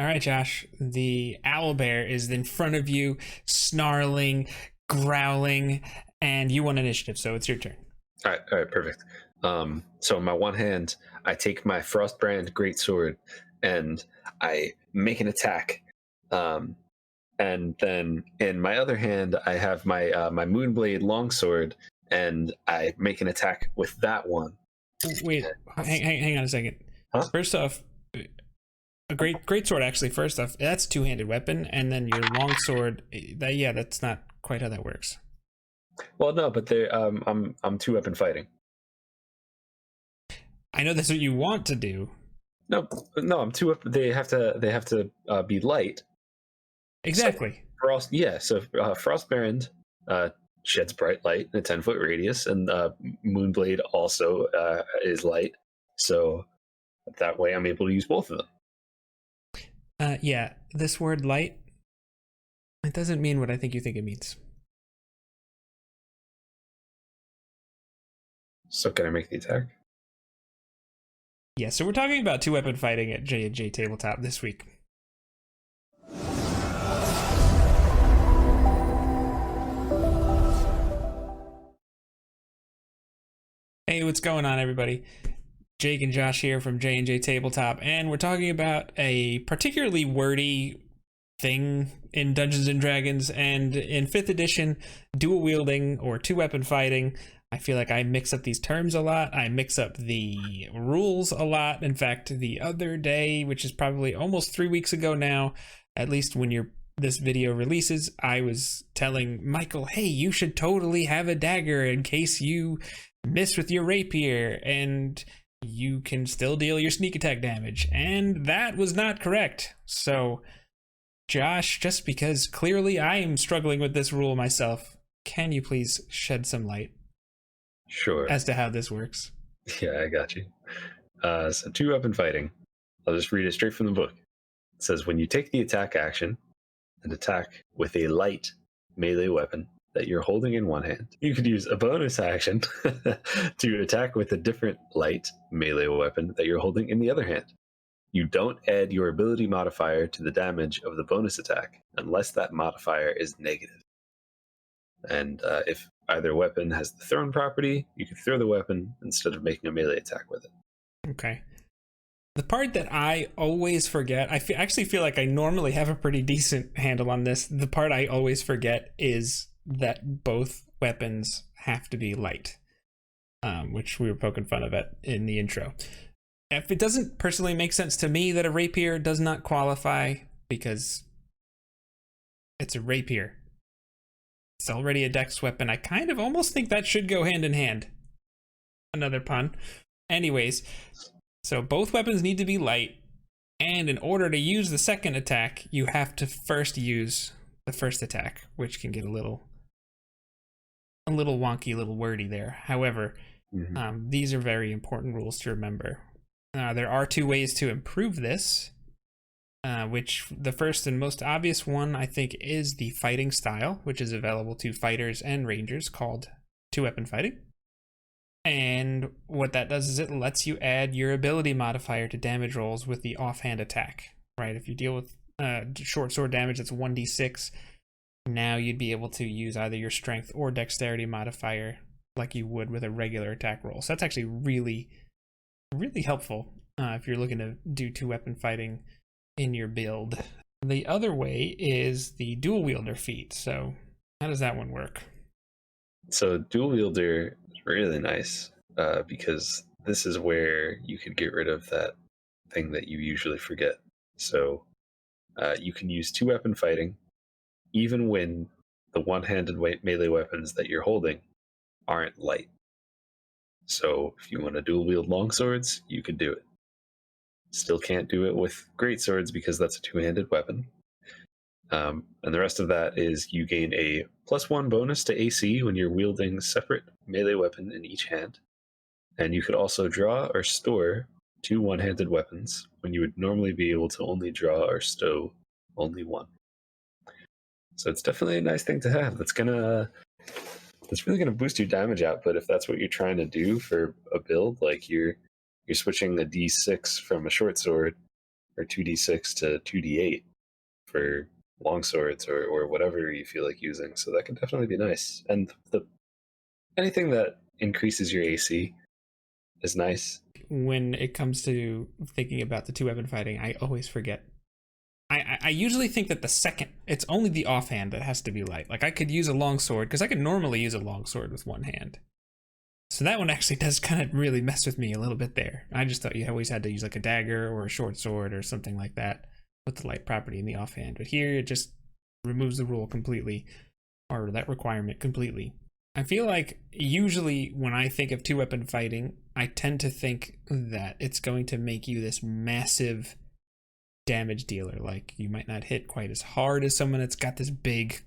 All right, Josh. The owlbear is in front of you, snarling, growling, and you want initiative, so it's your turn. All right, perfect. So in my one hand, I take my Frostbrand Greatsword and I make an attack. And then in my other hand, I have my Moonblade Longsword, and I make an attack with that one. Wait, hang on a second. Huh? First off, a great sword. Actually, first off, that's a two-handed weapon, and then your longsword. That's not quite how that works. Well, no, but I'm two weapon fighting. I know that's what you want to do. No, I'm two up. They have to be light. Exactly. So Frostbrand sheds bright light in a 10-foot radius, and Moonblade also is light. So that way, I'm able to use both of them. Yeah, this word light, it doesn't mean what I think you think it means. So can I make the attack? Yeah, so we're talking about two-weapon fighting at JNJtabletop this week. Hey, what's going on, everybody? Jake and Josh here from JNJtabletop, and we're talking about a particularly wordy thing in Dungeons & Dragons, and in 5th edition, dual wielding or two-weapon fighting. I feel like I mix up these terms a lot. I mix up the rules a lot. In fact, the other day, which is probably almost 3 weeks ago now, at least when this video releases, I was telling Michael, hey, you should totally have a dagger in case you miss with your rapier and you can still deal your sneak attack damage. And that was not correct. So, Josh, just because clearly I am struggling with this rule myself, can you please shed some light? Sure. As to how this works. Yeah, I got you. So two-weapon fighting. I'll just read it straight from the book. It says, when you take the attack action and attack with a light melee weapon that you're holding in one hand, you could use a bonus action to attack with a different light melee weapon that you're holding in the other hand. You don't add your ability modifier to the damage of the bonus attack unless that modifier is negative. And if either weapon has the thrown property, you can throw the weapon instead of making a melee attack with it. Okay. The part that I always forget, actually feel like I normally have a pretty decent handle on this. The part I always forget is that both weapons have to be light, which we were poking fun of in the intro. If it doesn't personally make sense to me that a rapier does not qualify because it's a rapier. It's already a dex weapon. I kind of almost think that should go hand in hand. Another pun. Anyways, so both weapons need to be light, and in order to use the second attack, you have to first use the first attack, which can get a little wonky, a little wordy there. However, these are very important rules to remember. There are two ways to improve this. Which the first and most obvious one, I think, is the fighting style, which is available to fighters and rangers, called two-weapon fighting. And what that does is it lets you add your ability modifier to damage rolls with the offhand attack, right? If you deal with short sword damage, that's 1d6. Now you'd be able to use either your strength or dexterity modifier like you would with a regular attack roll. So that's actually really, really helpful if you're looking to do two-weapon fighting in your build. The other way is the dual wielder feat. So how does that one work? So dual wielder is really nice because this is where you could get rid of that thing that you usually forget. So you can use two-weapon fighting even when the one-handed melee weapons that you're holding aren't light. So if you want to dual wield longswords, you could do it. Still can't do it with greatswords because that's a two-handed weapon. And the rest of that is you gain a +1 bonus to AC when you're wielding separate melee weapon in each hand. And you could also draw or store two one-handed weapons when you would normally be able to only draw or stow only one. So it's definitely a nice thing to have. That's really gonna boost your damage output if that's what you're trying to do for a build. Like you're switching a D6 from a short sword or 2d6 to 2d8 for longswords or whatever you feel like using. So that can definitely be nice. And anything that increases your AC is nice. When it comes to thinking about the two weapon fighting, I always forget. I usually think that the second, it's only the offhand that has to be light. Like I could use a long sword because I could normally use a long sword with one hand. So that one actually does kind of really mess with me a little bit there. I just thought you always had to use like a dagger or a short sword or something like that with the light property in the offhand. But here it just removes the rule completely, or that requirement completely. I feel like usually when I think of two weapon fighting, I tend to think that it's going to make you this massive damage dealer. Like you might not hit quite as hard as someone that's got this big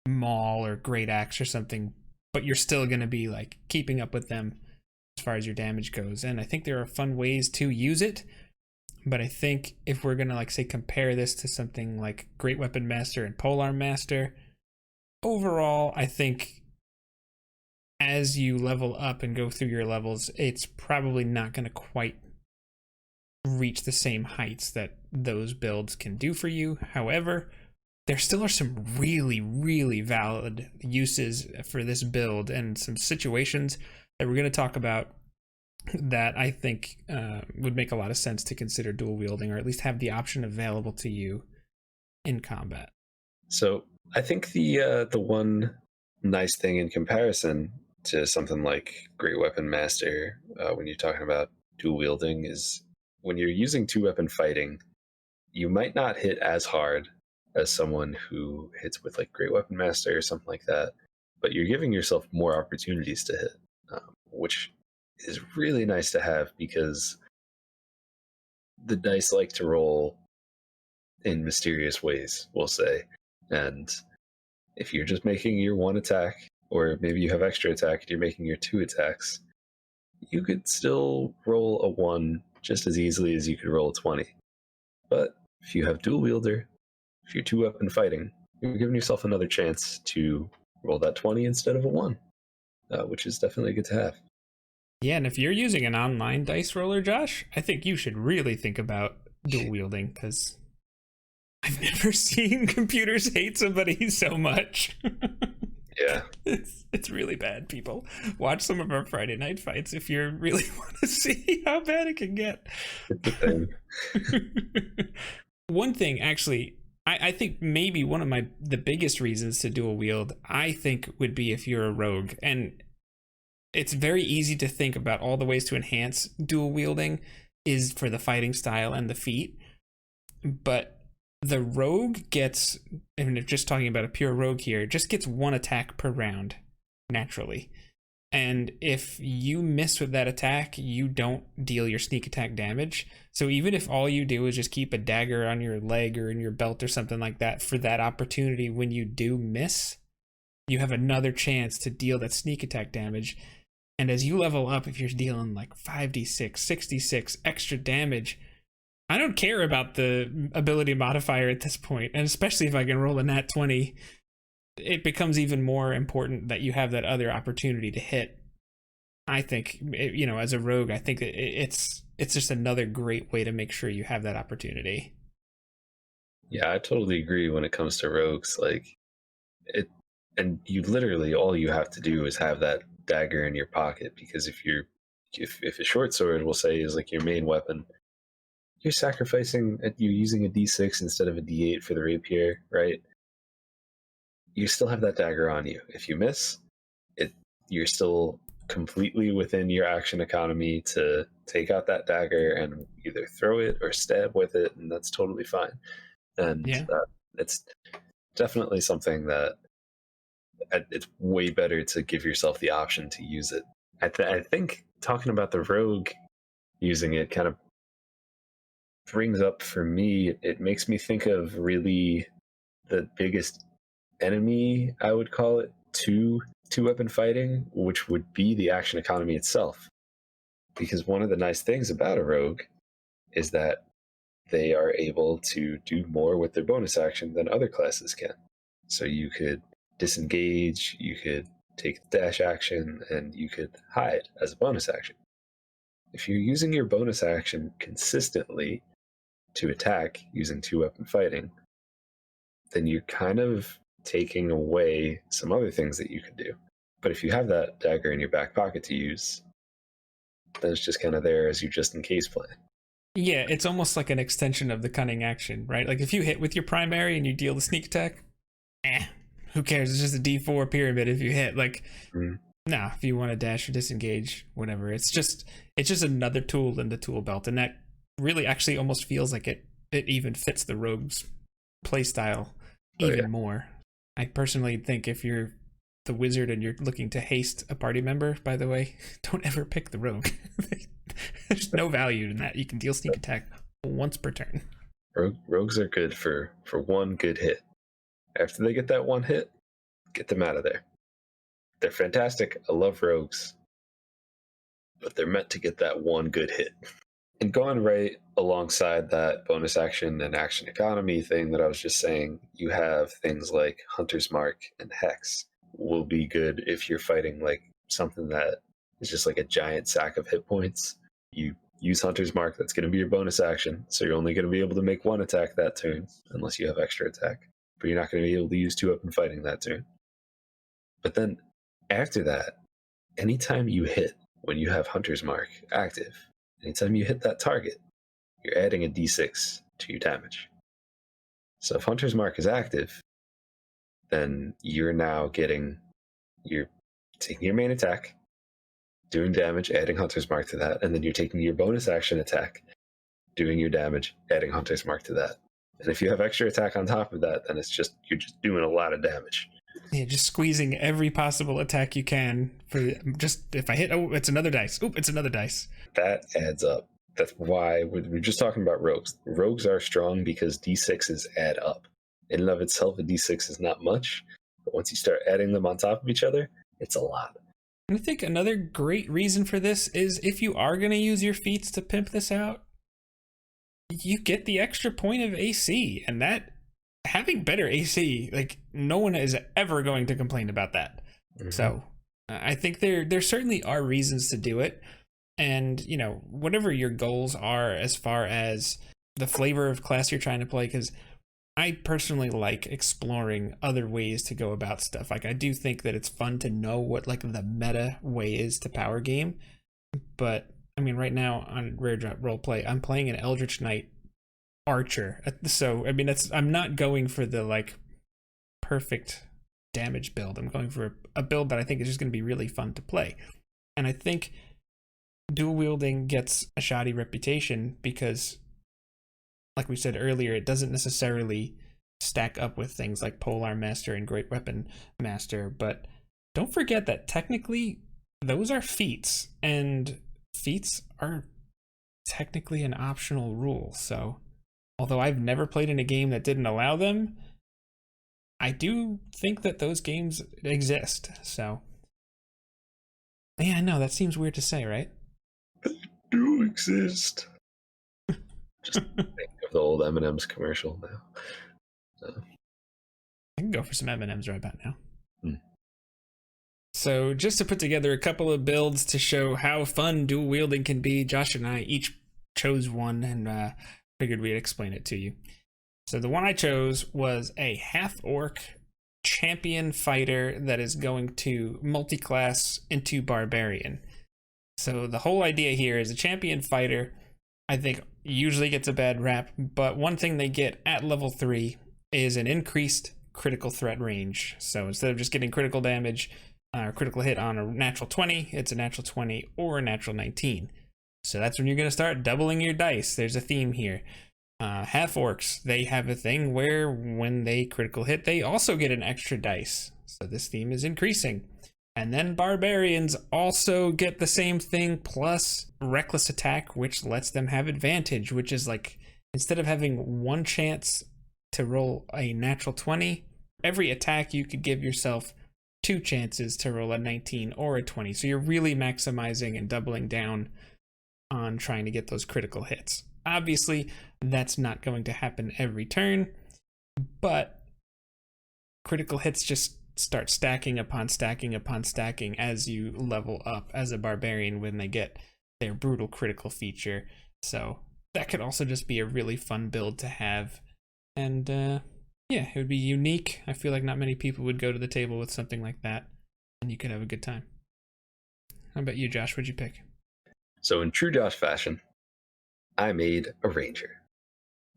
maul or great axe or something, but you're still going to be like keeping up with them as far as your damage goes. And I think there are fun ways to use it, but I think if we're going to like say compare this to something like Great Weapon Master and Polearm Master, overall I think as you level up and go through your levels, it's probably not going to quite reach the same heights that those builds can do for you. However, there still are some really, really valid uses for this build and some situations that we're going to talk about that I think would make a lot of sense to consider dual wielding, or at least have the option available to you in combat. So I think the one nice thing in comparison to something like Great Weapon Master, when you're talking about dual wielding, is when you're using two weapon fighting, you might not hit as hard as someone who hits with like Great Weapon Master or something like that, but you're giving yourself more opportunities to hit, which is really nice to have because the dice like to roll in mysterious ways, we'll say. And if you're just making your one attack, or maybe you have extra attack and you're making your two attacks, you could still roll a 1 just as easily as you could roll a 20. But if you have dual wielder, if you're two weapon fighting, you're giving yourself another chance to roll that 20 instead of a 1, which is definitely good to have. Yeah, and if you're using an online dice roller, Josh, I think you should really think about dual wielding, because I've never seen computers hate somebody so much. Yeah. It's really bad, people. Watch some of our Friday night fights if you really want to see how bad it can get. It's a thing. One thing, actually, I think maybe one of the biggest reasons to dual wield, I think, would be if you're a rogue. And it's very easy to think about all the ways to enhance dual wielding is for the fighting style and the feat. But the rogue gets, and if just talking about a pure rogue here, just gets one attack per round naturally. And if you miss with that attack, you don't deal your sneak attack damage. So even if all you do is just keep a dagger on your leg or in your belt or something like that for that opportunity, when you do miss, you have another chance to deal that sneak attack damage. And as you level up, if you're dealing like 5d6, 66 extra damage, I don't care about the ability modifier at this point. And especially if I can roll a nat 20, it becomes even more important that you have that other opportunity to hit. I think, as a rogue, I think it's just another great way to make sure you have that opportunity. Yeah, I totally agree when it comes to rogues. Like it, and you literally all you have to do is have that dagger in your pocket, because if a short sword, we'll say, is like your main weapon, you're sacrificing, you're using a d6 instead of a d8 for the rapier, right? You still have that dagger on you. If you miss it, you're still completely within your action economy to take out that dagger and either throw it or stab with it, and that's totally fine. And Yeah. it's definitely something that it's way better to give yourself the option to use it. I think talking about the rogue using it kind of brings up, for me, it makes me think of really the biggest enemy, I would call it, to two weapon fighting, which would be the action economy itself. Because one of the nice things about a rogue is that they are able to do more with their bonus action than other classes can. So you could disengage, you could take the dash action, and you could hide as a bonus action. If you're using your bonus action consistently to attack using 2-weapon fighting, then you're kind of taking away some other things that you could do. But if you have that dagger in your back pocket to use, then it's just kind of there as your just in case plan. Yeah, it's almost like an extension of the cunning action, right? Like if you hit with your primary and you deal the sneak attack, who cares? It's just a D4 pyramid if you hit. Like, nah, if you want to dash or disengage, whatever. It's just another tool in the tool belt, and that really actually almost feels like it even fits the rogue's playstyle even more. I personally think if you're the wizard and you're looking to haste a party member, by the way, don't ever pick the rogue. There's no value in that. You can deal sneak attack once per turn. Rogues are good for one good hit. After they get that one hit, get them out of there. They're fantastic. I love rogues. But they're meant to get that one good hit. And going right alongside that bonus action and action economy thing that I was just saying, you have things like Hunter's Mark and Hex will be good if you're fighting like something that is just like a giant sack of hit points. You use Hunter's Mark, that's going to be your bonus action, so you're only going to be able to make one attack that turn, unless you have extra attack. But you're not going to be able to use 2-weapon fighting that turn. But then, after that, anytime you hit when you have Hunter's Mark active, anytime you hit that target, you're adding a d6 to your damage. So if Hunter's Mark is active, then you're taking your main attack, doing damage, adding Hunter's Mark to that, and then you're taking your bonus action attack, doing your damage, adding Hunter's Mark to that. And if you have extra attack on top of that, then you're just doing a lot of damage. Yeah, just squeezing every possible attack you can for just if I hit, it's another dice. It's another dice. That adds up. That's why we're just talking about rogues. Rogues are strong because d6s add up. In and of itself, a d6 is not much, but once you start adding them on top of each other, it's a lot. And I think another great reason for this is if you are going to use your feats to pimp this out, you get the extra point of AC, and that having better AC, like no one is ever going to complain about that. Mm-hmm. So I think there certainly are reasons to do it. And, you know, whatever your goals are as far as the flavor of class you're trying to play, because I personally like exploring other ways to go about stuff. Like I do think that it's fun to know what like the meta way is to power game. But I mean, right now on Rare Drop Roleplay, I'm playing an Eldritch Knight Archer. So I mean, I'm not going for the like perfect damage build. I'm going for a build that I think is just going to be really fun to play. And I think dual wielding gets a shoddy reputation because, like we said earlier, it doesn't necessarily stack up with things like Polearm Master and Great Weapon Master. But don't forget that technically those are feats, and feats are technically an optional rule. So although I've never played in a game that didn't allow them, I do think that those games exist. So yeah, I know that seems weird to say, right? They do exist. Just think of the old M&M's commercial now. So. I can go for some M&M's right about now. So just to put together a couple of builds to show how fun dual wielding can be, Josh and I each chose one and figured we'd explain it to you. So the one I chose was a half-orc champion fighter that is going to multi-class into barbarian. So the whole idea here is a champion fighter, I think, usually gets a bad rap, but one thing they get at level 3 is an increased critical threat range. So instead of just getting critical damage or critical hit on a natural 20, it's a natural 20 or a natural 19. So that's when you're going to start doubling your dice. There's a theme here. Half orcs, they have a thing where when they critical hit, they also get an extra dice. So this theme is increasing. And then barbarians also get the same thing plus reckless attack, which lets them have advantage, which is like, instead of having one chance to roll a natural 20, every attack you could give yourself 2 chances to roll a 19 or a 20. So you're really maximizing and doubling down on trying to get those critical hits. Obviously, that's not going to happen every turn, but critical hits just start stacking upon stacking upon stacking as you level up as a barbarian when they get their brutal critical feature. So that could also just be a really fun build to have. And yeah, it would be unique. I feel like not many people would go to the table with something like that, and you could have a good time. How about you, Josh? What'd you pick? So in true Josh fashion, I made a ranger,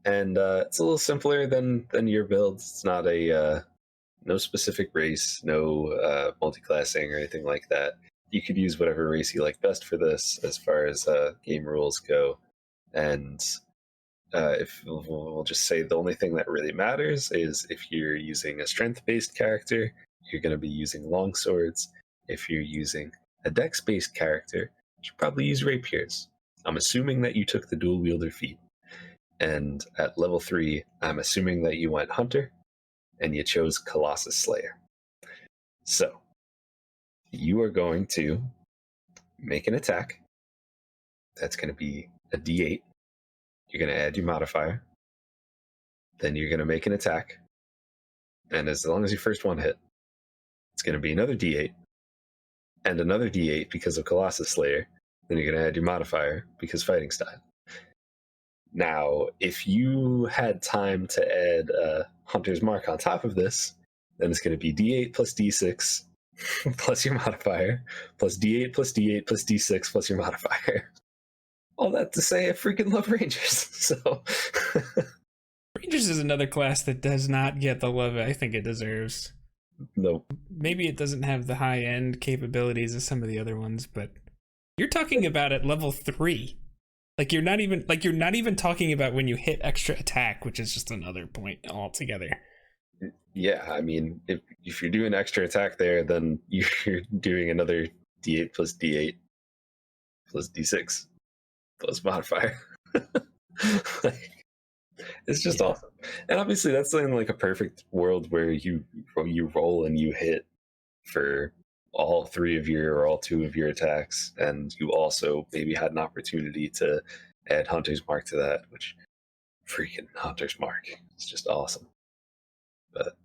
and it's a little simpler than your build. It's not a no specific race, no multi-classing or anything like that. You could use whatever race you like best for this, as far as game rules go. And if we'll just say the only thing that really matters is if you're using a strength-based character, you're going to be using long swords. If you're using a dex-based character, you should probably use rapiers. I'm assuming that you took the dual wielder feat, and at level 3, I'm assuming that you went hunter and you chose Colossus Slayer. So you are going to make an attack. That's going to be a d8. You're going to add your modifier. Then you're going to make an attack. And as long as your first one hit, it's going to be another d8 and another d8 because of Colossus Slayer. Then you're going to add your modifier because fighting style. Now, if you had time to add Hunter's Mark on top of this, then it's going to be d8 plus d6 plus your modifier plus d8 plus d8 plus d6 plus your modifier. All that to say, I freaking love Rangers. So Rangers is another class that does not get the love I think it deserves. Nope. Maybe it doesn't have the high end capabilities of some of the other ones, but you're talking about at level 3. Like you're not even talking about when you hit extra attack, which is just another point altogether. Yeah, I mean, if you're doing extra attack there, then you're doing another d8 plus d8 plus d6 plus modifier. Like, it's just awesome. And obviously that's in like a perfect world where you roll and you hit for all 3 of your or all 2 of your attacks, and you also maybe had an opportunity to add Hunter's Mark to that, which freaking Hunter's Mark, it's just awesome. But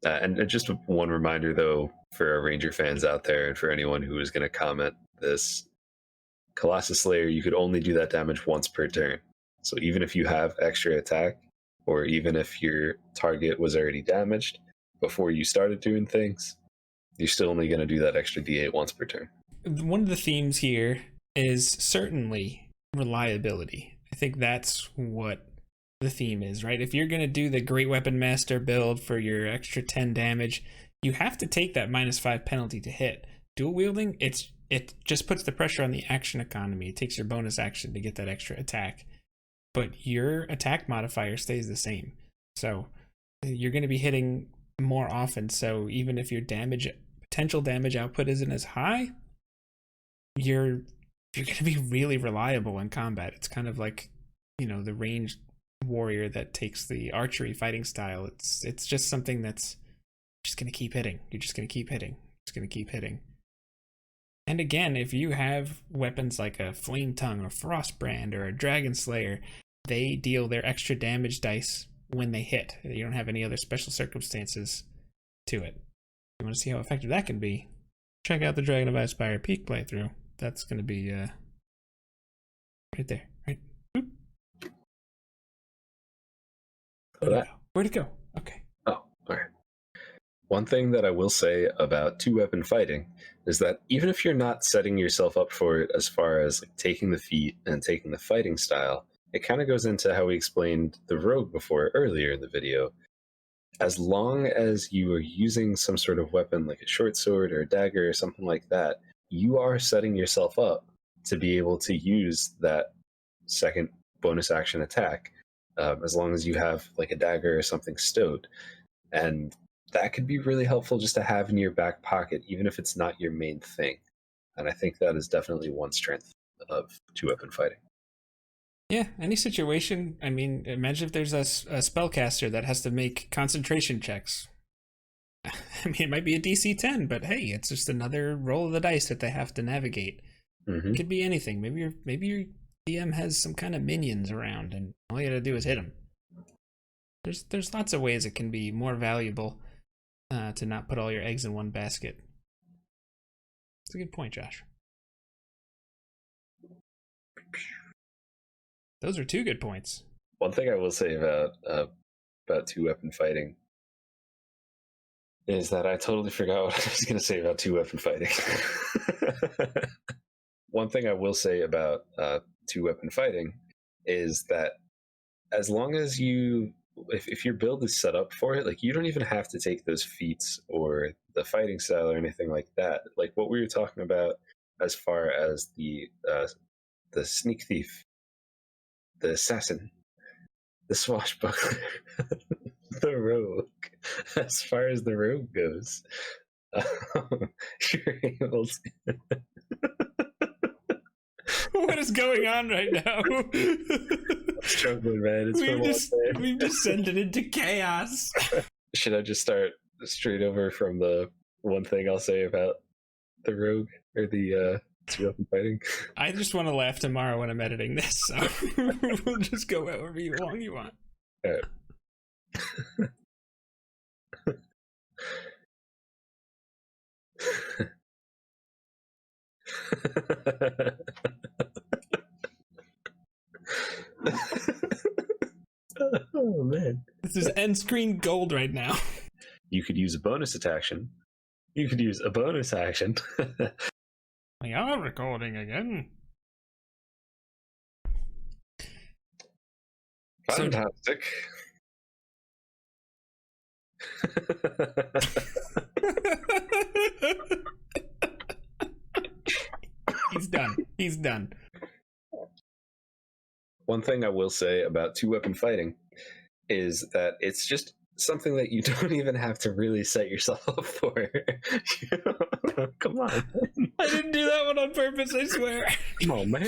and just one reminder though, for our Ranger fans out there and for anyone who is going to comment this, Colossus Slayer, you could only do that damage once per turn. So even if you have extra attack, or even if your target was already damaged before you started doing things, you're still only going to do that extra d8 once per turn. One of the themes here is certainly reliability. I think that's what the theme is, right? If you're going to do the Great Weapon Master build for your extra 10 damage, you have to take that -5 penalty to hit. Dual wielding, it just puts the pressure on the action economy. It takes your bonus action to get that extra attack, but your attack modifier stays the same. So you're going to be hitting more often. So even if your potential damage output isn't as high, you're going to be really reliable in combat. It's kind of like, the ranged warrior that takes the archery fighting style. It's just something that's just going to keep hitting. You're just going to keep hitting. Just going to keep hitting. And again, if you have weapons like a Flame Tongue or Frostbrand or a Dragon Slayer, they deal their extra damage dice when they hit. You don't have any other special circumstances to it. If you want to see how effective that can be, check out the Dragon of Icespire Peak playthrough. That's going to be right there. Right. Boop. Where'd it go? Okay. Oh, all right. One thing that I will say about 2-weapon fighting is that even if you're not setting yourself up for it as far as like taking the feat and taking the fighting style, it kind of goes into how we explained the rogue before earlier in the video. As long as you are using some sort of weapon like a short sword or a dagger or something like that, you are setting yourself up to be able to use that second bonus action attack, as long as you have like a dagger or something stowed. And that could be really helpful just to have in your back pocket, even if it's not your main thing. And I think that is definitely one strength of 2-weapon fighting. Yeah, any situation. I mean, imagine if there's a spellcaster that has to make concentration checks. I mean, it might be a DC 10, but hey, it's just another roll of the dice that they have to navigate. Mm-hmm. It could be anything. Maybe your DM has some kind of minions around, and all you gotta do is hit them. There's lots of ways it can be more valuable to not put all your eggs in one basket. It's a good point, Josh. Those are 2 good points. One thing I will say about 2-weapon fighting is that I totally forgot what I was going to say about 2-weapon fighting. One thing I will say about 2-weapon fighting is that as long as if your build is set up for it, like, you don't even have to take those feats or the fighting style or anything like that. Like what we were talking about as far as the sneak thief, the assassin, the swashbuckler, the rogue. As far as the rogue goes, you're able to. What is going on right now? I'm struggling, man. We've descended into chaos. Should I just start straight over from the one thing I'll say about the rogue or the 2-weapon fighting? I just want to laugh tomorrow when I'm editing this, so we'll just go however long you want. All right. Oh man, this is end screen gold right now. You could use a bonus action. You could use a bonus action. We are recording again. Fantastic. He's done. One thing I will say about 2-weapon fighting is that it's just something that you don't even have to really set yourself up for. Come on. I didn't do that one on purpose, I swear. Come on, man.